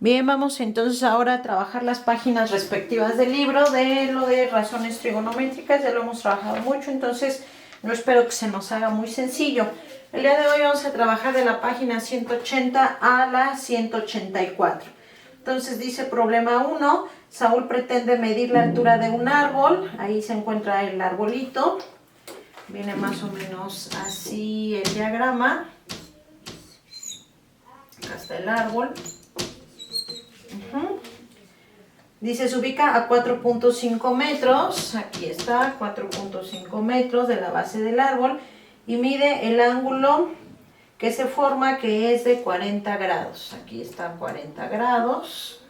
Bien, vamos entonces ahora a trabajar las páginas respectivas del libro de lo de razones trigonométricas. Ya lo hemos trabajado mucho, entonces no espero que se nos haga muy sencillo. El día de hoy vamos a trabajar de la página 180 a la 184. Entonces dice problema 1, Saúl pretende medir la altura de un árbol. Ahí se encuentra el arbolito. Viene más o menos así el diagrama. Acá está el árbol. Dice, se ubica a 4.5 metros, aquí está, 4.5 metros de la base del árbol y mide el ángulo que se forma, que es de 40 grados. Aquí está 40 grados.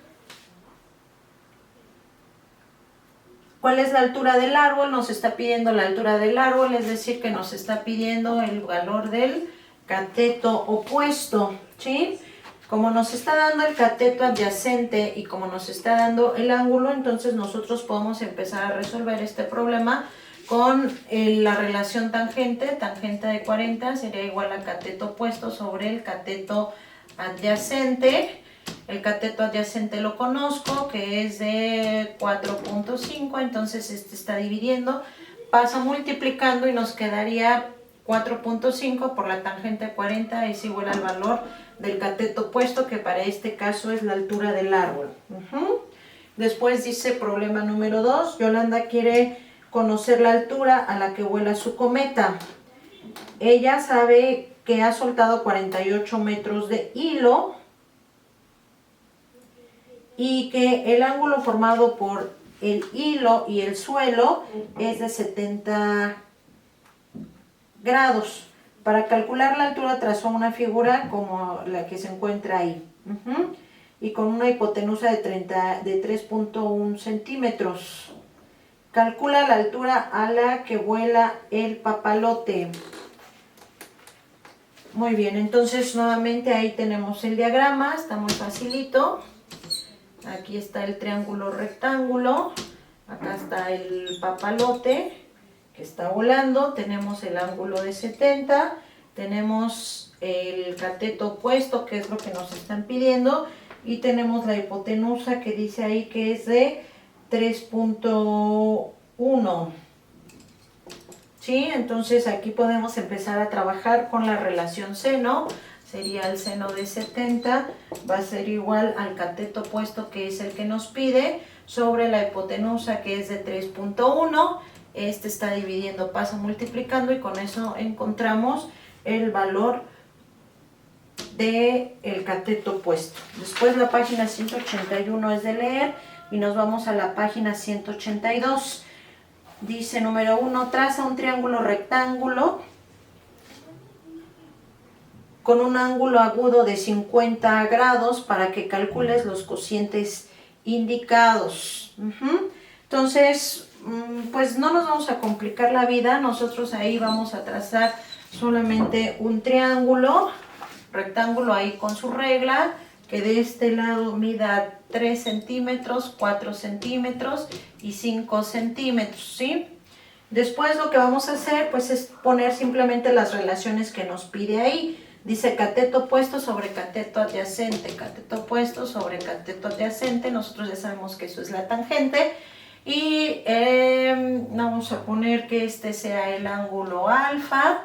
¿Cuál es la altura del árbol? Nos está pidiendo la altura del árbol, es decir, que nos está pidiendo el valor del cateto opuesto, ¿sí? Como nos está dando el cateto adyacente y como nos está dando el ángulo, entonces nosotros podemos empezar a resolver este problema con la relación tangente. Tangente de 40 sería igual a cateto opuesto sobre el cateto adyacente. El cateto adyacente lo conozco, que es de 4.5, entonces este está dividiendo, pasa multiplicando y nos quedaría 4.5 por la tangente de 40 es igual al valor del cateto opuesto, que para este caso es la altura del árbol. Después dice problema número 2, Yolanda quiere conocer la altura a la que vuela su cometa. Ella sabe que ha soltado 48 metros de hilo y que el ángulo formado por el hilo y el suelo es de 70 grados. Para calcular la altura trazó una figura como la que se encuentra ahí. Y con una hipotenusa de 3.1 centímetros. Calcula la altura a la que vuela el papalote. Muy bien, entonces nuevamente ahí tenemos el diagrama, está muy facilito. Aquí está el triángulo rectángulo, acá está el papalote que está volando, tenemos el ángulo de 70, tenemos el cateto opuesto, que es lo que nos están pidiendo, y tenemos la hipotenusa que dice ahí que es de 3.1. ¿Sí? Entonces aquí podemos empezar a trabajar con la relación seno. Sería el seno de 70, va a ser igual al cateto opuesto, que es el que nos pide, sobre la hipotenusa, que es de 3.1. Este está dividiendo, pasa multiplicando, y con eso encontramos el valor del cateto opuesto. Después la página 181 es de leer y nos vamos a la página 182. Dice número 1, traza un triángulo rectángulo con un ángulo agudo de 50 grados para que calcules los cocientes indicados. Entonces, pues no nos vamos a complicar la vida, nosotros ahí vamos a trazar solamente un triángulo rectángulo ahí con su regla, que de este lado mida 3 centímetros, 4 centímetros y 5 centímetros, ¿sí? Después lo que vamos a hacer pues es poner simplemente las relaciones que nos pide ahí. Dice cateto opuesto sobre cateto adyacente, cateto opuesto sobre cateto adyacente, nosotros ya sabemos que eso es la tangente, y vamos a poner que este sea el ángulo alfa.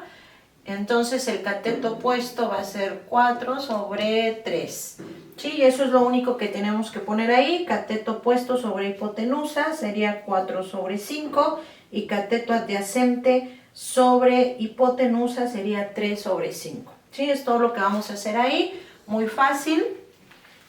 Entonces el cateto opuesto va a ser 4 sobre 3. Sí, eso es lo único que tenemos que poner ahí. Cateto opuesto sobre hipotenusa sería 4 sobre 5. Y cateto adyacente sobre hipotenusa sería 3 sobre 5. Sí, es todo lo que vamos a hacer ahí. Muy fácil.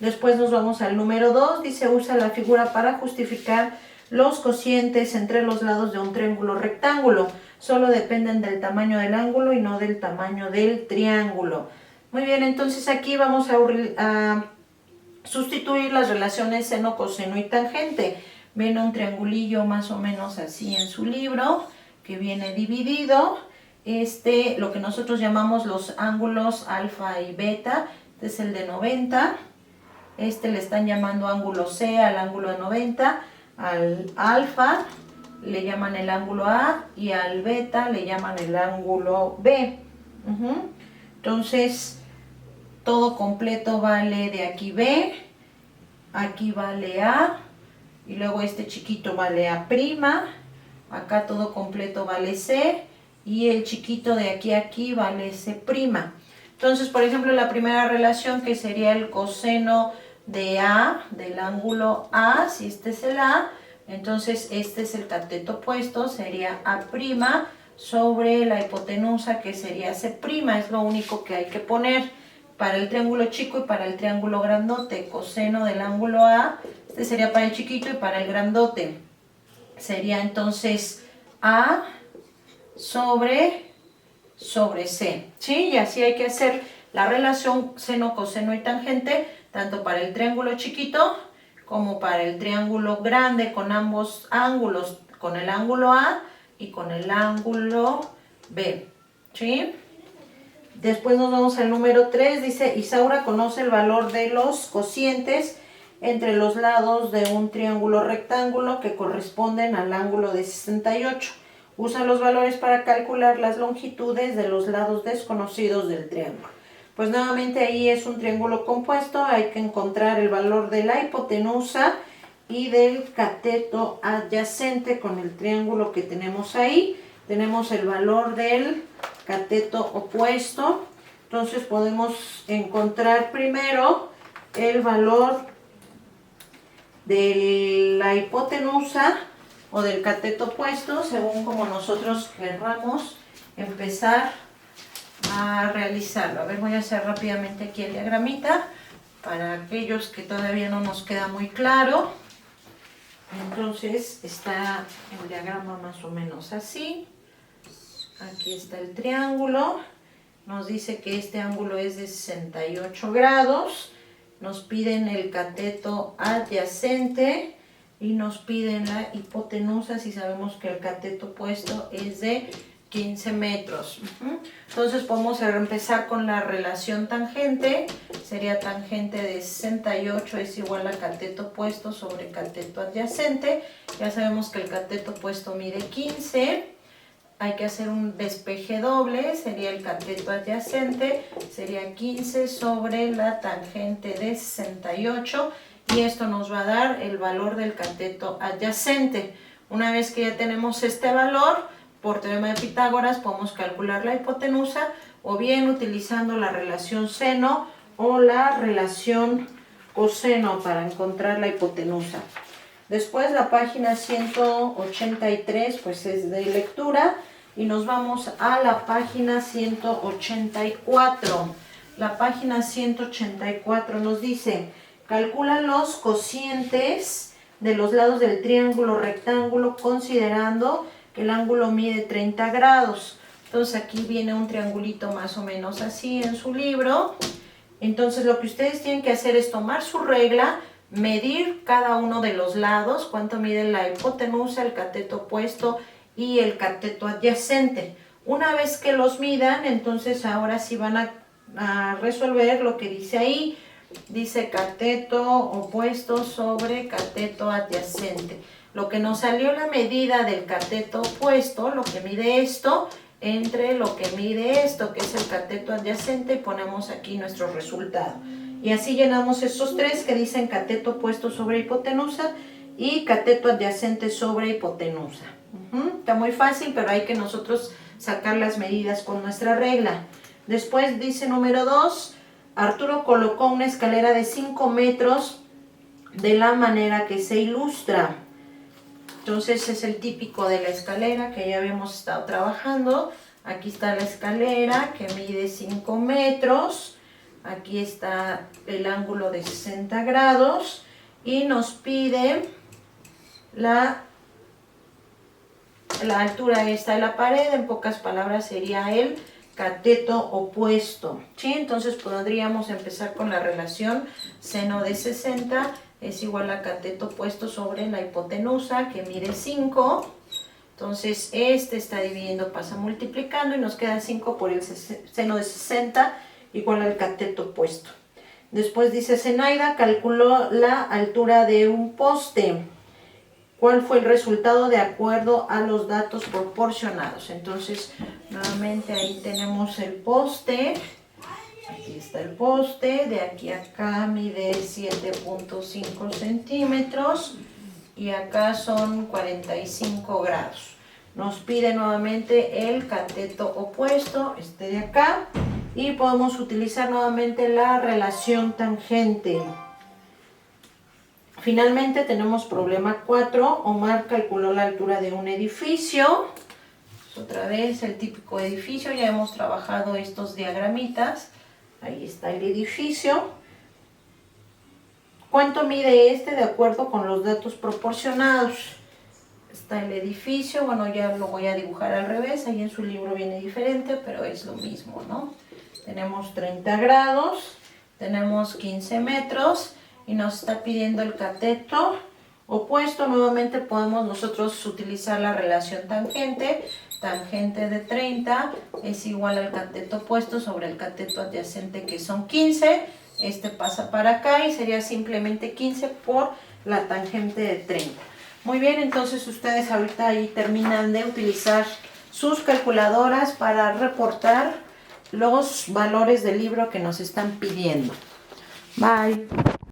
Después nos vamos al número 2. Dice, usa la figura para justificar los cocientes entre los lados de un triángulo rectángulo. Solo dependen del tamaño del ángulo y no del tamaño del triángulo. Muy bien, entonces aquí vamos a sustituir las relaciones seno, coseno y tangente. Viene un triangulillo más o menos así en su libro, que viene dividido. Lo que nosotros llamamos los ángulos alfa y beta, este es el de 90. Le están llamando ángulo C al ángulo de 90, al alfa le llaman el ángulo A y al beta le llaman el ángulo B. Entonces, todo completo vale de aquí B aquí vale A, y luego este chiquito vale A', acá todo completo vale C, y el chiquito de aquí a aquí vale C'. Entonces, por ejemplo, la primera relación, que sería el coseno de A, del ángulo A, si este es el A, entonces este es el cateto opuesto, sería A' sobre la hipotenusa, que sería C', es lo único que hay que poner para el triángulo chico y para el triángulo grandote. Coseno del ángulo A, este sería para el chiquito, y para el grandote sería entonces A sobre C, ¿sí? Y así hay que hacer la relación seno, coseno y tangente, tanto para el triángulo chiquito como para el triángulo grande, con ambos ángulos, con el ángulo A y con el ángulo B, ¿sí? Después nos vamos al número 3, dice: Isaura conoce el valor de los cocientes entre los lados de un triángulo rectángulo que corresponden al ángulo de 68. Usa los valores para calcular las longitudes de los lados desconocidos del triángulo. Pues nuevamente ahí es un triángulo compuesto, hay que encontrar el valor de la hipotenusa y del cateto adyacente con el triángulo que tenemos ahí. Tenemos el valor del cateto opuesto, entonces podemos encontrar primero el valor de la hipotenusa o del cateto opuesto, según como nosotros querramos empezar a realizarlo. A ver, voy a hacer rápidamente aquí el diagramita para aquellos que todavía no nos queda muy claro. Entonces está el diagrama más o menos así. Aquí está el triángulo, nos dice que este ángulo es de 68 grados, nos piden el cateto adyacente y nos piden la hipotenusa, si sabemos que el cateto opuesto es de 15 metros. Entonces podemos empezar con la relación tangente, sería tangente de 68 es igual a cateto opuesto sobre cateto adyacente. Ya sabemos que el cateto opuesto mide 15. Hay que hacer un despeje doble, sería el cateto adyacente, sería 15 sobre la tangente de 68, y esto nos va a dar el valor del cateto adyacente. Una vez que ya tenemos este valor, por teorema de Pitágoras podemos calcular la hipotenusa, o bien utilizando la relación seno o la relación coseno para encontrar la hipotenusa. Después la página 183 pues es de lectura. Y nos vamos a la página 184. La página 184 nos dice: calcula los cocientes de los lados del triángulo rectángulo considerando que el ángulo mide 30 grados. Entonces aquí viene un triangulito más o menos así en su libro. Entonces lo que ustedes tienen que hacer es tomar su regla, medir cada uno de los lados, cuánto mide la hipotenusa, el cateto opuesto y el cateto adyacente. Una vez que los midan, entonces ahora sí van a resolver lo que dice ahí. Dice cateto opuesto sobre cateto adyacente. Lo que nos salió la medida del cateto opuesto, lo que mide esto, entre lo que mide esto, que es el cateto adyacente, y ponemos aquí nuestro resultado. Y así llenamos estos tres que dicen cateto opuesto sobre hipotenusa y cateto adyacente sobre hipotenusa. Está muy fácil, pero hay que nosotros sacar las medidas con nuestra regla. Después dice número 2, Arturo colocó una escalera de 5 metros de la manera que se ilustra. Entonces es el típico de la escalera que ya habíamos estado trabajando. Aquí está la escalera que mide 5 metros. Aquí está el ángulo de 60 grados y nos pide la altura esta de la pared. En pocas palabras sería el cateto opuesto, ¿sí? Entonces podríamos empezar con la relación seno de 60 es igual a cateto opuesto sobre la hipotenusa que mide 5. Entonces este está dividiendo, pasa multiplicando y nos queda 5 por el seno de 60 igual al cateto opuesto. Después dice Zenaida calculó la altura de un poste. ¿Cuál fue el resultado de acuerdo a los datos proporcionados? Entonces, nuevamente ahí tenemos el poste. Aquí está el poste, de aquí a acá mide 7.5 centímetros y acá son 45 grados. Nos pide nuevamente el cateto opuesto, este de acá, y podemos utilizar nuevamente la relación tangente. Finalmente tenemos problema 4. Omar calculó la altura de un edificio. Otra vez el típico edificio, ya hemos trabajado estos diagramitas. Ahí está el edificio. ¿Cuánto mide este de acuerdo con los datos proporcionados? Está el edificio, bueno, ya lo voy a dibujar al revés, ahí en su libro viene diferente, pero es lo mismo, ¿no? Tenemos 30 grados, tenemos 15 metros y nos está pidiendo el cateto opuesto. Nuevamente podemos nosotros utilizar la relación tangente. Tangente de 30 es igual al cateto opuesto sobre el cateto adyacente, que son 15. Este pasa para acá y sería simplemente 15 por la tangente de 30. Muy bien, entonces ustedes ahorita ahí terminan de utilizar sus calculadoras para reportar los valores del libro que nos están pidiendo. Bye.